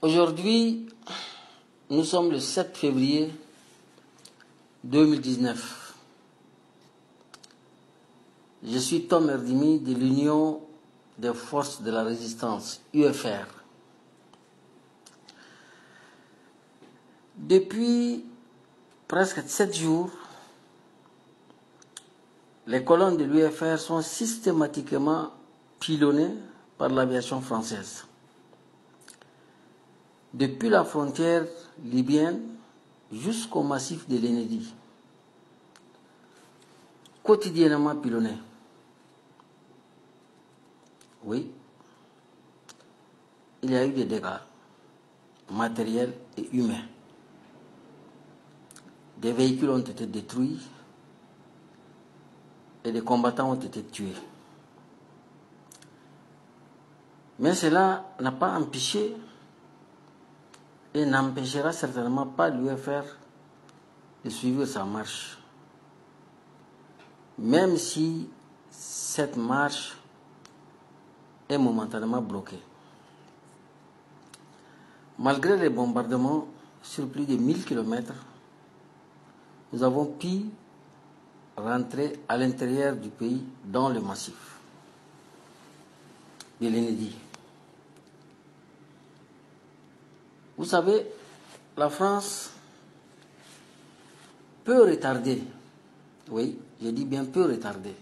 Aujourd'hui, nous sommes le 7 février 2019. Je suis Tom Erdimi de l'Union des forces de la résistance, UFR. Depuis presque 7 jours, les colonnes de l'UFR sont systématiquement pilonnées par l'aviation française. Depuis la frontière libyenne jusqu'au massif de l'Enedi, quotidiennement pilonnés. Oui, il y a eu des dégâts matériels et humains. Des véhicules ont été détruits et des combattants ont été tués. Mais cela n'a pas empêché et n'empêchera certainement pas l'UFR de suivre sa marche. Même si cette marche est momentanément bloquée. Malgré les bombardements sur plus de 1000 km, nous avons pu rentrer à l'intérieur du pays dans le massif de l'Enedi. Vous savez, la France peut retarder, oui, je dis bien peut retarder,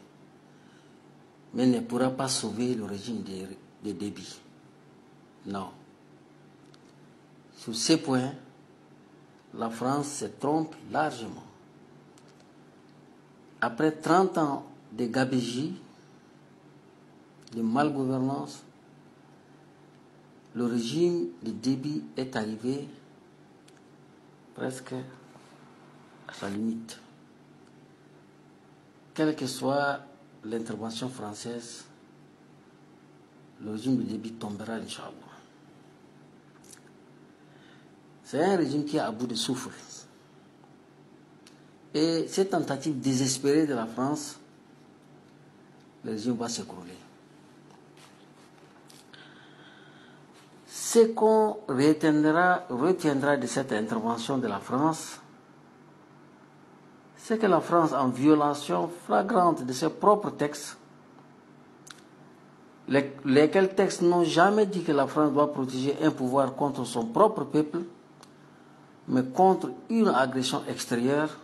mais ne pourra pas sauver le régime de Déby. Non. Sur ces points, la France se trompe largement. Après 30 ans de gabegie, de malgouvernance, le régime de Déby est arrivé presque à sa limite. Quelle que soit l'intervention française, le régime de Déby tombera, Inch'Allah. C'est un régime qui est à bout de souffle. Et cette tentative désespérée de la France, le régime va s'écrouler. Ce qu'on retiendra de cette intervention de la France, c'est que la France, en violation flagrante de ses propres textes, lesquels textes n'ont jamais dit que la France doit protéger un pouvoir contre son propre peuple, mais contre une agression extérieure.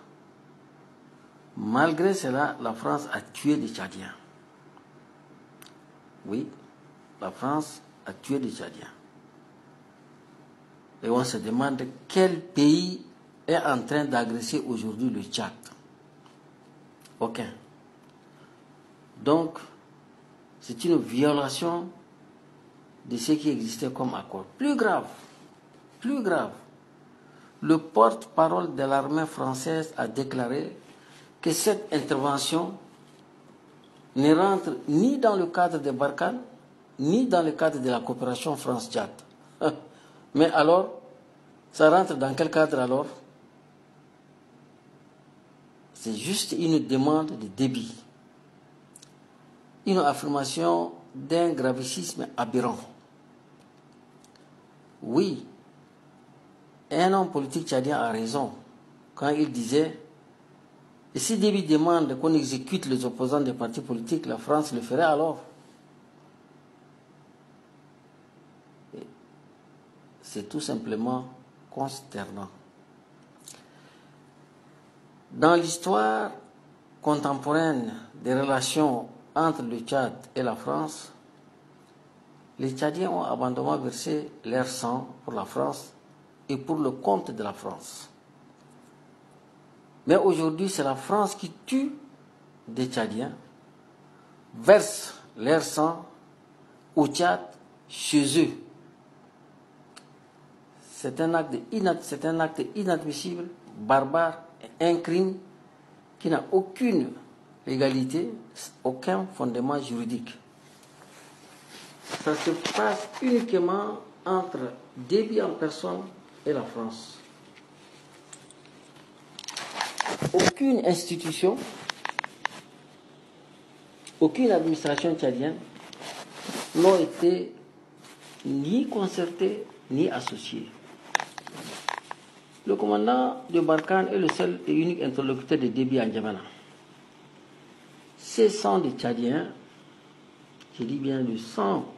Malgré cela, la France a tué des Tchadiens. Oui, la France a tué des Tchadiens. Et on se demande quel pays est en train d'agresser aujourd'hui le Tchad. Aucun. Donc, c'est une violation de ce qui existait comme accord. Plus grave, le porte-parole de l'armée française a déclaré que cette intervention ne rentre ni dans le cadre de Barkhane, ni dans le cadre de la coopération France-Tchad. Mais alors, ça rentre dans quel cadre alors? C'est juste une demande de Déby. Une affirmation d'un gravicisme aberrant. Oui, un homme politique tchadien a raison quand il disait « Et si Déby demande qu'on exécute les opposants des partis politiques, la France le ferait alors ?» C'est tout simplement consternant. Dans l'histoire contemporaine des relations entre le Tchad et la France, les Tchadiens ont abondamment versé leur sang pour la France et pour le compte de la France. Mais aujourd'hui, c'est la France qui tue des Tchadiens, verse leur sang au Tchad, chez eux. C'est un acte inadmissible, barbare, un crime qui n'a aucune légalité, aucun fondement juridique. Ça se passe uniquement entre Déby en personne et la France. Aucune institution, aucune administration tchadienne n'ont été ni concerté, ni associé. Le commandant de Barkhane est le seul et unique interlocuteur de Déby à N'Djamena. Ces sangs des Tchadiens, je dis bien le sang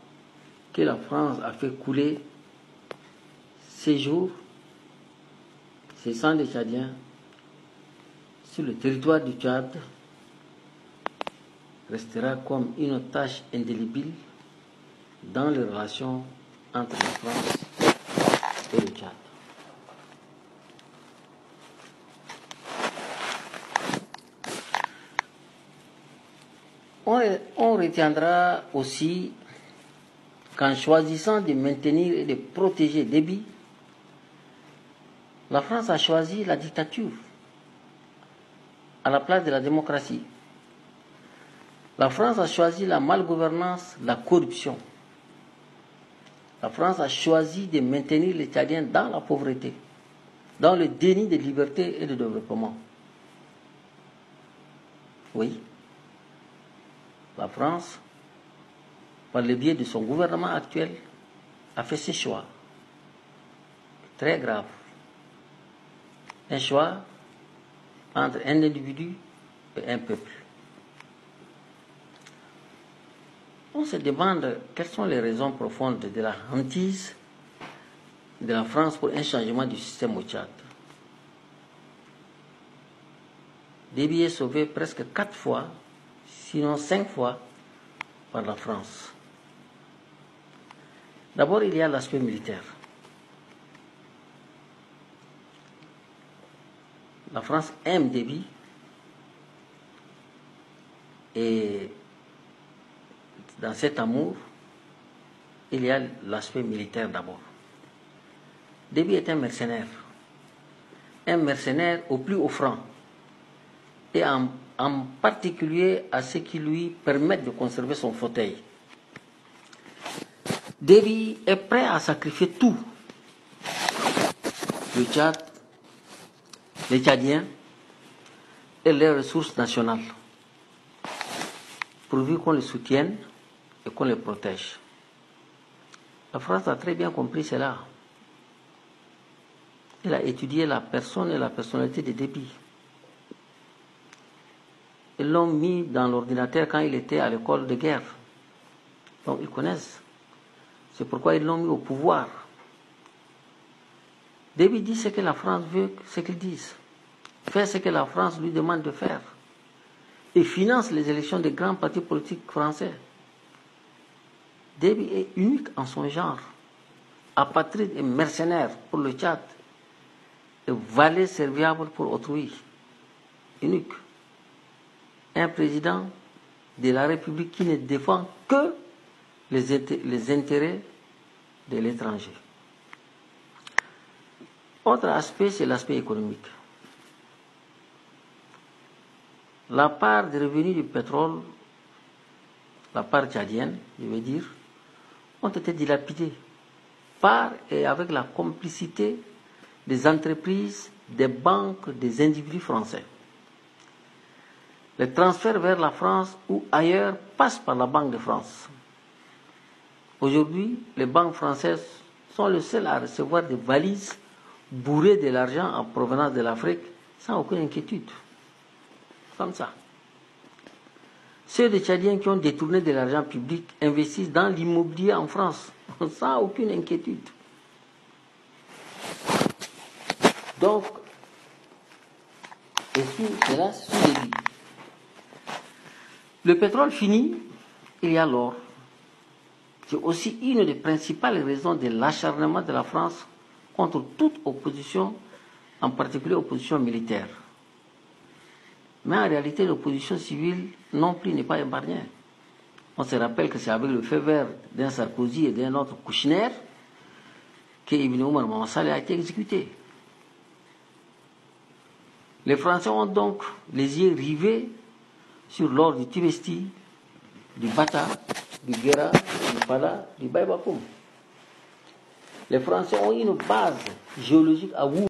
que la France a fait couler ces jours, ces sangs des Tchadiens, sur le territoire du Tchad, restera comme une tache indélébile dans les relations entre la France et le Tchad. On retiendra aussi qu'en choisissant de maintenir et de protéger Déby, la France a choisi la dictature à la place de la démocratie. La France a choisi la malgouvernance, la corruption. La France a choisi de maintenir les Tchadiens dans la pauvreté, dans le déni de liberté et de développement. Oui, la France, par le biais de son gouvernement actuel, a fait ce choix très grave. Un choix entre un individu et un peuple. On se demande quelles sont les raisons profondes de la hantise de la France pour un changement du système au Tchad. Déby est sauvé presque 4 fois, sinon 5 fois, par la France. D'abord, il y a l'aspect militaire. La France aime Déby et dans cet amour, il y a l'aspect militaire d'abord. Déby est un mercenaire au plus offrant, et en particulier à ceux qui lui permettent de conserver son fauteuil. Déby est prêt à sacrifier tout. Le Tchad, les Tchadiens et leurs ressources nationales, pourvu qu'on les soutienne et qu'on les protège. La France a très bien compris cela. Elle a étudié la personne et la personnalité de Déby. Ils l'ont mis dans l'ordinateur quand il était à l'école de guerre. Donc ils connaissent. C'est pourquoi ils l'ont mis au pouvoir. Déby dit ce que la France veut, ce qu'ils disent. Fait ce que la France lui demande de faire. Et finance les élections des grands partis politiques français. Déby est unique en son genre. Apatride et mercenaire pour le Tchad. Et valet serviable pour autrui. Unique. Un président de la République qui ne défend que les intérêts de l'étranger. Autre aspect, c'est l'aspect économique. La part des revenus du pétrole, la part tchadienne, je veux dire, ont été dilapidés par et avec la complicité des entreprises, des banques, des individus français. Les transferts vers la France ou ailleurs passent par la Banque de France. Aujourd'hui, les banques françaises sont les seules à recevoir des valises bourrées de l'argent en provenance de l'Afrique sans aucune inquiétude. Comme ça. Ceux des Tchadiens qui ont détourné de l'argent public investissent dans l'immobilier en France sans aucune inquiétude. Donc, et cela sous Déby. Le pétrole fini, il y a l'or. C'est aussi une des principales raisons de l'acharnement de la France contre toute opposition, en particulier opposition militaire. Mais en réalité, l'opposition civile non plus n'est pas épargnée. On se rappelle que c'est avec le feu vert d'un Sarkozy et d'un autre Kouchner que Ibn Omar Mamassal a été exécuté. Les Français ont donc les yeux rivés sur l'or du Tibesti, du Bata, du Guéra, du Fala, du Baïbakoum. Les Français ont une base géologique à Wou.